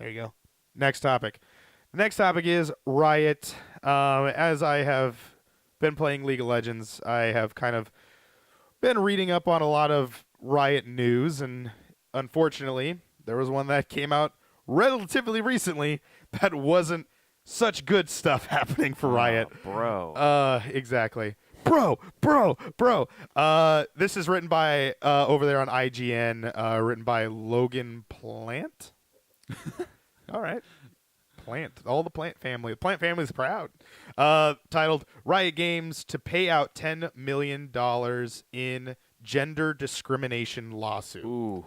There you go. Next topic. The next topic is Riot. As I have been playing League of Legends, I have kind of been reading up on a lot of Riot news, and unfortunately, there was one that came out relatively recently that wasn't such good stuff happening for Riot. Bro. Exactly. Bro. This is written by over there on IGN, written by Logan Plant. All right. Plant. All the Plant family. The Plant family is proud. Titled Riot Games to pay out $10 million in gender discrimination lawsuit. Ooh.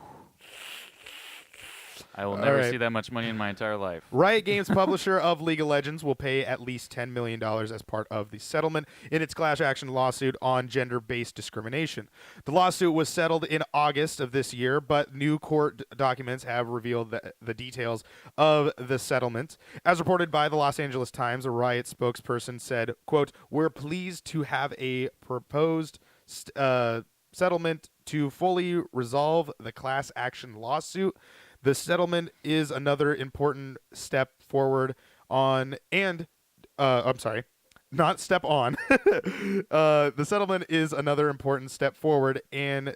I will All never right. see that much money in my entire life. Riot Games, publisher of League of Legends, will pay at least $10 million as part of the settlement in its class action lawsuit on gender-based discrimination. The lawsuit was settled in August of this year, but new court documents have revealed the details of the settlement. As reported by the Los Angeles Times, a Riot spokesperson said, quote, "We're pleased to have a proposed settlement to fully resolve the class action lawsuit. The settlement is another important step forward on, and I'm sorry, not step on. The settlement is another important step forward and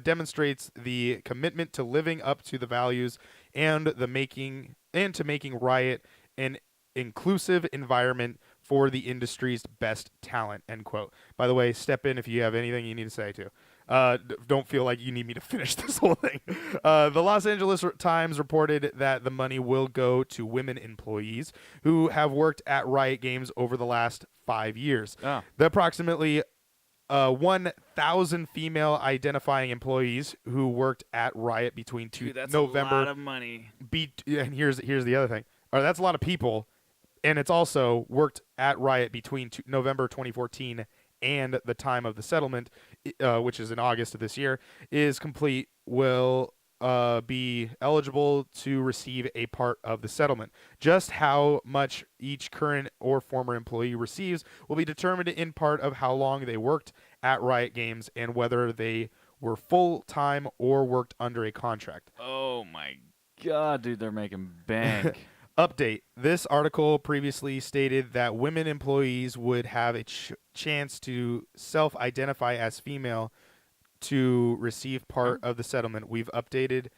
demonstrates the commitment to living up to the values and to making Riot an inclusive environment for the industry's best talent." End quote. By the way, step in if you have anything you need to say too. Don't feel like you need me to finish this whole thing. The Los Angeles Times reported that the money will go to women employees who have worked at Riot Games over the last 5 years. Oh. The approximately 1,000 female identifying employees who worked at Riot between November. a lot of money. And here's the other thing. That's a lot of people, and it's also worked at Riot between November 2014 and the time of the settlement, which is in August of this year, is complete, will be eligible to receive a part of the settlement. Just how much each current or former employee receives will be determined in part of how long they worked at Riot Games and whether they were full-time or worked under a contract. Oh my god, dude, they're making bank. Update. This article previously stated that women employees would have a chance to self-identify as female to receive part of the settlement. We've updated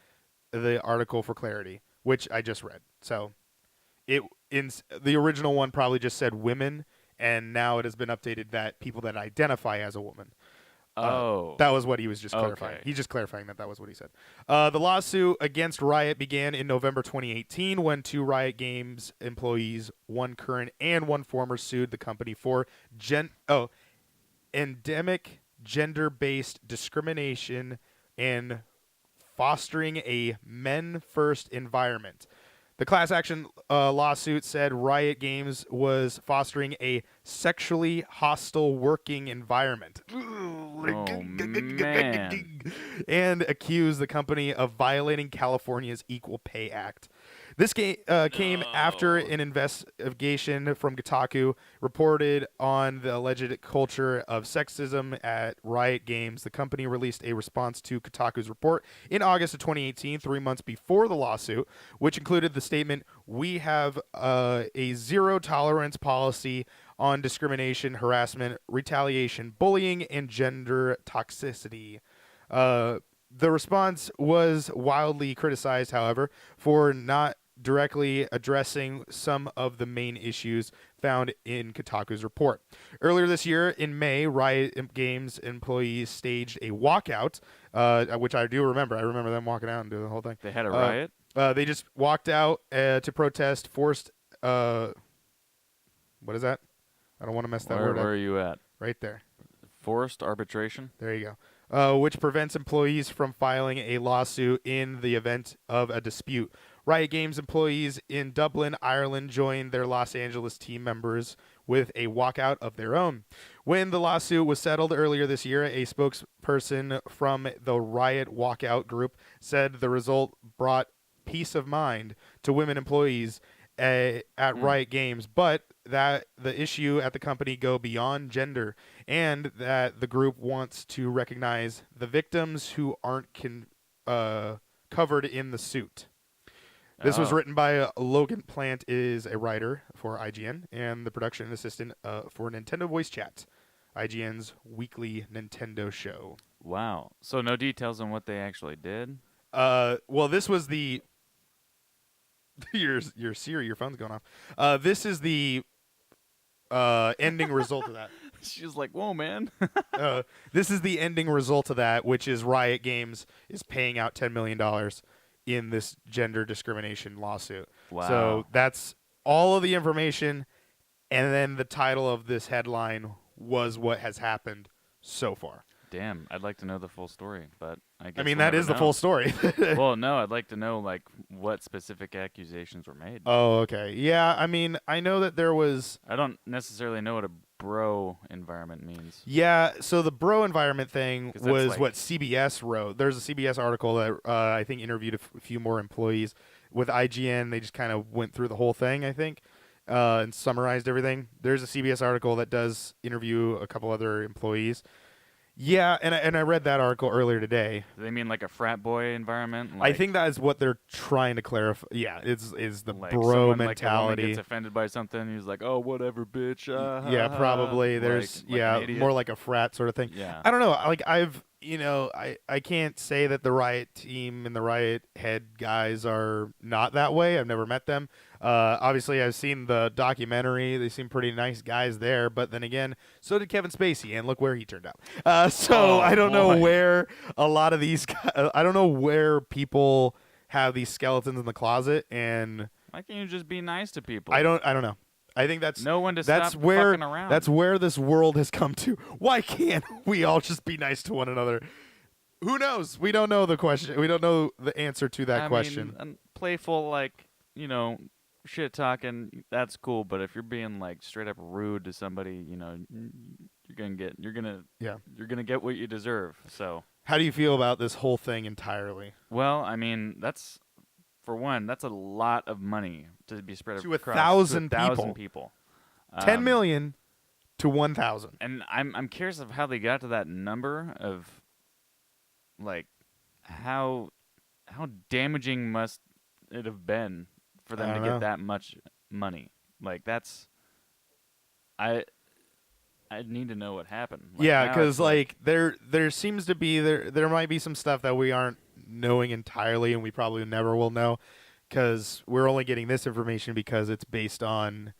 the article for clarity, which I just read. So the original one probably just said women, and now it has been updated that people that identify as a woman. That was what he was just clarifying. Okay. He's just clarifying that was what he said. The lawsuit against Riot began in November 2018 when 2 Riot Games employees, one current and one former, sued the company for endemic gender-based discrimination and fostering a men-first environment. The class action lawsuit said Riot Games was fostering a sexually hostile working environment. Oh, man. And accused the company of violating California's Equal Pay Act. This came after an investigation from Kotaku reported on the alleged culture of sexism at Riot Games. The company released a response to Kotaku's report in August of 2018, 3 months before the lawsuit, which included the statement, "We have a zero-tolerance policy on discrimination, harassment, retaliation, bullying, and gender toxicity." The response was wildly criticized, however, for not directly addressing some of the main issues found in Kotaku's report. Earlier this year, in May, Riot Games employees staged a walkout, which I do remember. I remember them walking out and doing the whole thing. They had a riot? They just walked out to protest forced... what is that? I don't want to mess that word up. Where are you at? Right there. Forced arbitration? There you go. Which prevents employees from filing a lawsuit in the event of a dispute. Riot Games employees in Dublin, Ireland joined their Los Angeles team members with a walkout of their own. When the lawsuit was settled earlier this year, a spokesperson from the Riot walkout group said the result brought peace of mind to women employees at Riot Games, but that the issue at the company go beyond gender, and that the group wants to recognize the victims who aren't covered in the suit. This was Oh, written by Logan Plant, is a writer for IGN and the production assistant for Nintendo Voice Chat, IGN's weekly Nintendo show. wow. So no details on what they actually did. Well, this was the your Siri, your phone's going off. This is the ending result of that. She's like, "Whoa, man." This is the ending result of that, which is Riot Games is paying out $10 million in this gender discrimination lawsuit. Wow. So that's all of the information, and then the title of this headline was what has happened so far. Damn, I'd like to know the full story, but I guess I mean, we'll that never is the know. full story. Well, no, I'd like to know like what specific accusations were made. Oh, okay. Yeah, I mean, I know that there was. I don't necessarily know what a bro environment means. Yeah, so the bro environment thing 'Cause that's was like- what CBS wrote. There's a CBS article that I think interviewed a few more employees. With IGN, they just kind of went through the whole thing, I think, and summarized everything. There's a CBS article that does interview a couple other employees. Yeah, and I read that article earlier today. Do they mean like a frat boy environment? I think that is what they're trying to clarify. Yeah, is the like bro someone, like a woman mentality. gets offended by something, he's like, "Oh, whatever, bitch." Yeah, probably. There's like an idiot. more like a frat sort of thing. Yeah. I don't know. Like I can't say that the Riot team and the Riot head guys are not that way. I've never met them. Obviously, I've seen the documentary. They seem pretty nice guys there. But then again, so did Kevin Spacey, and look where he turned out. So Oh, I don't know boy. where a lot of these. I don't know where people have these skeletons in the closet, and Why can't you just be nice to people? I don't know. I think that's know when to that's stop where fucking around. that's where this world has come to. Why can't we all just be nice to one another? Who knows? We don't know the question. We don't know the answer to that question. Playful, like, shit talking, that's cool. But if you're being like straight up rude to somebody, you're gonna get what you deserve. So, How do you feel about this whole thing entirely? well, I mean, that's for one, that's a lot of money to be spread To across 1,000 to 1,000 people. people. 10 million to 1,000. And I'm curious of how they got to that number of, like, how damaging must it have been for them I to don't get know. that much money? Like, that's I need to know what happened. Like, Yeah, now because it's like there seems to be there might be some stuff that we aren't knowing entirely, and we probably never will know, because we're only getting this information because it's based on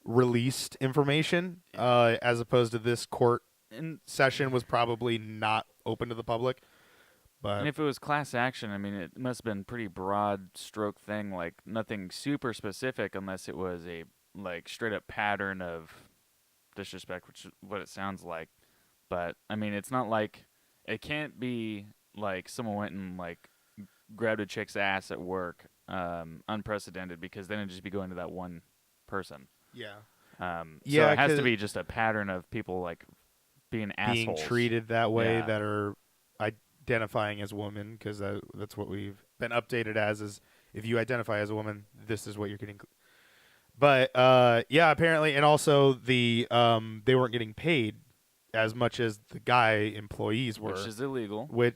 released information, as opposed to this court and session was probably not open to the public. But if it was class action, I mean, it must have been pretty broad stroke thing, like nothing super specific, unless it was a like straight up pattern of disrespect, which is what it sounds like. But I mean, it's not like it can't be like someone went and like grabbed a chick's ass at work, unprecedented, because then it'd just be going to that one person. yeah, So Yeah, it has 'cause- to be just a pattern of people like being assholes. treated that way, Yeah. that are identifying as women, because that's what we've been updated as, is if you identify as a woman, this is what you're getting. But yeah, apparently, and also they weren't getting paid as much as the guy employees were, which is illegal. with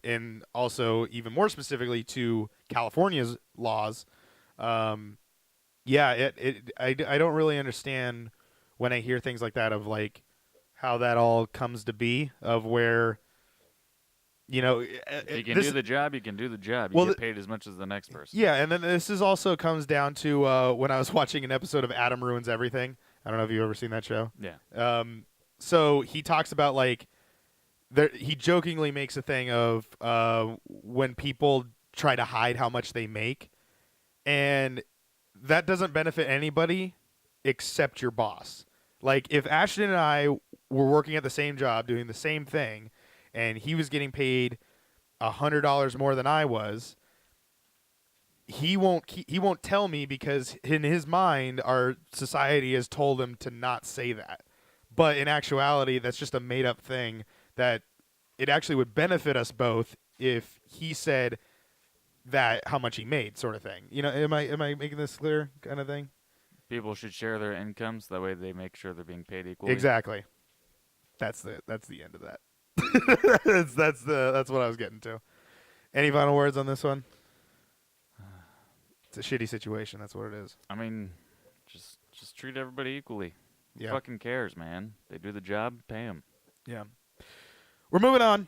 and also even more specifically to California's laws. Yeah, I don't really understand when I hear things like that, of like how that all comes to be, of where If you can do the job, you can do the job. You Well, get paid as much as the next person. yeah, and then this is also comes down to when I was watching an episode of Adam Ruins Everything. I don't know if you've ever seen that show. Yeah. So he talks about like he jokingly makes a thing of when people try to hide how much they make, and that doesn't benefit anybody except your boss. Like, if Ashton and I were working at the same job doing the same thing, and he was getting paid $100 more than I was, he won't tell me, because in his mind our society has told him to not say that. But in actuality, that's just a made up thing, that it actually would benefit us both if he said that how much he made, sort of thing. Am I making this clear, kind of thing? People should share their incomes. That way they make sure they're being paid equally. Exactly. That's the end of that. that's what I was getting to. Any final words on this one? It's a shitty situation. That's what it is. I mean, just treat everybody equally. Who Yeah. fucking cares, man? They do the job, pay them. Yeah. We're moving on.